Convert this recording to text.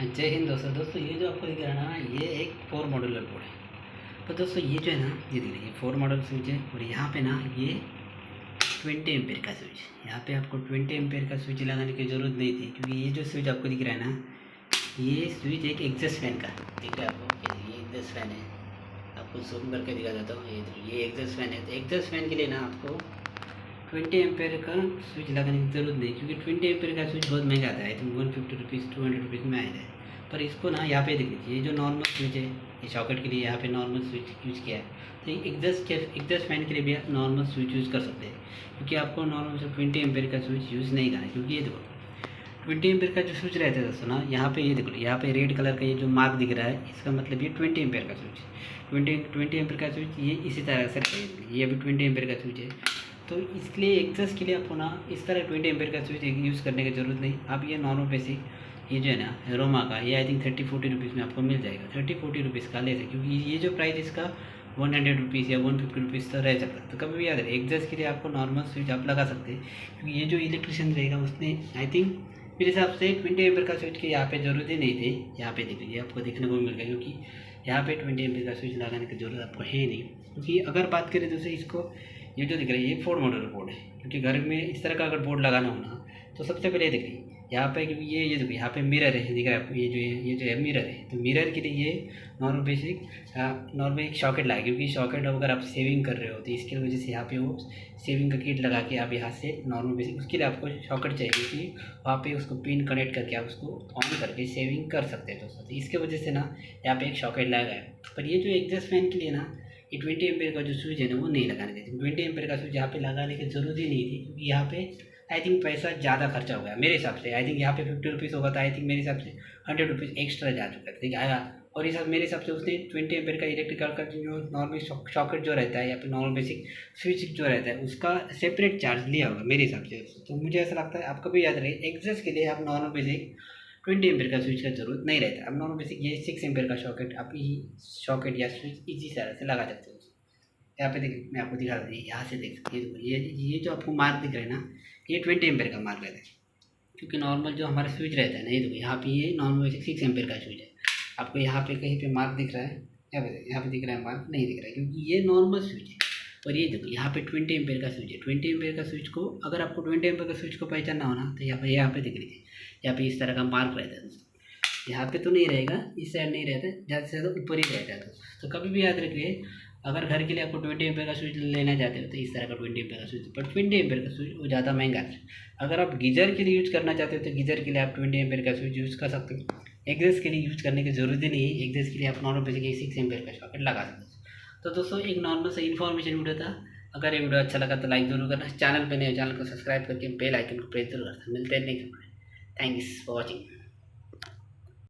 जय हिंद दोस्तों ये जो आपको दिख रहा है ना, ये एक 4 मॉड्यूलर बोर्ड है। तो दोस्तों ये जो है ना, ये दिख रही है 4 मॉडल स्विच है। और यहाँ पे ना ये 20 एम्पेयर का स्विच है। यहाँ पे आपको 20 एम्पेयर का स्विच लगाने की ज़रूरत नहीं थी, क्योंकि ये जो स्विच आपको दिख रहा है ना, ये स्विच एक एग्जॉस्ट फैन का दिख रहा है आपको। ये एग्जॉस्ट फैन है, आपको जूम करके दिखा देता हूँ। ये एग्जॉस्ट फैन है। तो एग्जॉस्ट फैन के लिए ना आपको 20 एम्पेयर का स्विच लगाने की ज़रूरत नहीं, क्योंकि 20 एम्पेयर का स्विच बहुत महंगा आता है। आई थिंक 150 रुपीज़ 200 रुपीज़ में आया है। पर इसको ना यहाँ पे देख लीजिए, ये जो नॉर्मल स्विच है, ये सॉकेट के लिए यहाँ पे नॉर्मल स्विच यूज़ किया है। तो ये एग्जॉस्ट फैन के लिए भी आप नॉर्मल स्विच यूज़ कर सकते हैं, क्योंकि आपको नॉर्मल से 20 एम्पेयर का स्विच यूज़ नहीं करना है। क्योंकि ये देखो 20 एम्पेयर का जो स्विच रहता है दोस्तों ना, यहाँ पे ये देखो, यहाँ पे रेड कलर का ये जो मार्क दिख रहा है, इसका मतलब ये 20 एम्पेयर का स्विच। 20 एम्पेयर का स्विच ये इसी तरह से रहेगा। ये अभी 20 एम्पेयर का स्विच है। तो इसलिए एग्जॉस्ट के लिए आपको ना इस तरह 20 एम्पेयर का स्विच यूज़ करने की ज़रूरत नहीं। आप ये नॉर्मल बेसिक ये जो है ना रोमा का, ये आई थिंक 30-40 रुपीज़ में आपको मिल जाएगा। 30-40 रुपीज़ का ले सकते, क्योंकि ये जो प्राइस इसका 100 रुपीज़ या 150 रुपीज़ तो रह सकता है। तो कभी भी याद रहे, एग्जॉस्ट के लिए आपको नॉर्मल स्विच आप लगा सकते हैं, क्योंकि ये जो इलेक्ट्रिशियन रहेगा उसने आई थिंक मेरे हिसाब से 20 एम्पेयर का स्विच की यहाँ पे ज़रूरत ही नहीं थी। यहाँ पे देख लीजिए, आपको देखने को मिल गया, क्योंकि यहाँ पे 20 एम्पेयर का स्विच लगाने की ज़रूरत आपको है नहीं। क्योंकि अगर बात करें तो इसको, ये जो दिख रहा है ये 4 मॉडल बोर्ड है। क्योंकि घर में इस तरह का अगर बोर्ड लगाना हो ना, तो सबसे पहले देखिए यहाँ पे, क्योंकि ये देखिए यहाँ पे मिरर है, दिख रहा है आपको। ये जो है मिरर है। तो मिरर के लिए ये नॉर्मल बेसिक नॉर्मल एक सॉकेट लगा, क्योंकि सॉकेट अगर आप सेविंग कर रहे हो तो इसकी वजह से यहाँ पे वो सेविंग का किट लगा के आप यहाँ से नॉर्मल बेसिक, उसके लिए आपको सॉकेट चाहिए कि वहाँ पे उसको पिन कनेक्ट करके आप उसको ऑन करके सेविंग कर सकते हैं दोस्तों। तो इसके वजह से ना यहाँ पे एक सॉकेट लगा है। पर ये जो एग्जॉस्ट फैन के लिए ना, ये 20 एम्पेयर का जो स्विच है ना, वो नहीं लगाने देते। 20 एम्पेयर का स्विच यहाँ पे लगाने की ज़रूरत ही नहीं थी, क्योंकि यहाँ पे आई थिंक पैसा ज़्यादा खर्चा हो गया मेरे हिसाब से। आई थिंक यहाँ पे 50 रुपीज़ होगा, तो आई थिंक मेरे हिसाब से 100 रुपीज़ एक्स्ट्रा जा चुका है, ठीक है। और इस मेरे हिसाब से उसने 20 एम्पेयर का इलेक्ट्रिकल का जो नॉर्मल सॉकेट जो रहता है, या फिर नॉर्मल बेसिक स्विच जो रहता है, उसका सेपरेट चार्ज लिया होगा मेरे हिसाब से। तो मुझे ऐसा लगता है, आपको भी याद रहे, एग्जॉस्ट के लिए आप नॉर्मल बेसिक 20 एम्पेयर का स्विच का जरूरत नहीं रहता। अब नॉर्मल बेसिक ये 6 एम्पेयर का सॉकेट आप सॉकेट या स्विच इसी तरह से लगा सकते हो। यहाँ पे देख, मैं आपको दिखा दूँ, यहाँ से देख सकते हैं। ये जो आपको मार्क दिख रहा है ना, ये 20 एम्पेयर का मार्क रहता है। क्योंकि नॉर्मल जो हमारा स्विच रहता है ना, ये देखो यहाँ पे ये नॉर्मल 6 एम्पेयर का स्विच है। आपको यहाँ पे कहीं पे मार्क दिख रहा है, यहाँ पे दिख रहा है मार्क, नहीं दिख रहा है, क्योंकि ये नॉर्मल स्विच है। और ये देखो यहाँ पे 20 एम्पेयर का स्विच है। 20 एम्पेयर का स्विच को, अगर आपको 20 एम्पेयर का स्विच को पहचानना हो ना, तो यहाँ पे दिख लीजिए, यहाँ पे इस तरह का मार्क रहता है दोस्तों। यहाँ पे तो नहीं रहेगा, इस साइड नहीं रहता है, ज़्यादा से ज़्यादा ऊपर ही रहता है दोस्तों। तो कभी भी याद रखिए, अगर घर के लिए आपको 20 एम्पेयर का स्विच लेना चाहते हो तो इस तरह का 20 एम्पेयर का स्विच। पर 20 एम्पेयर का स्विच वो ज़्यादा महंगा है। अगर आप गीज़र के लिए यूज़ करना चाहते हो तो गीज़र के लिए आप 20 एम्पेयर का स्विच यूज़ कर सकते हो। एग्जॉस्ट के लिए यूज़ करने की ज़रूरत ही नहीं है। एग्जॉस्ट के लिए आप नॉर्मल बेसिक 6 एम्पेयर का सॉकेट लगा सकते हो। तो दोस्तों एक नॉर्मल सा इन्फॉर्मेशन वीडियो था। अगर ये वीडियो अच्छा लगा तो लाइक जरूर करना। चैनल पर नए चैनल को सब्सक्राइब करके बेल आइकन को प्रेस जरूर करना। मिलते हैं next video. Thanks for watching.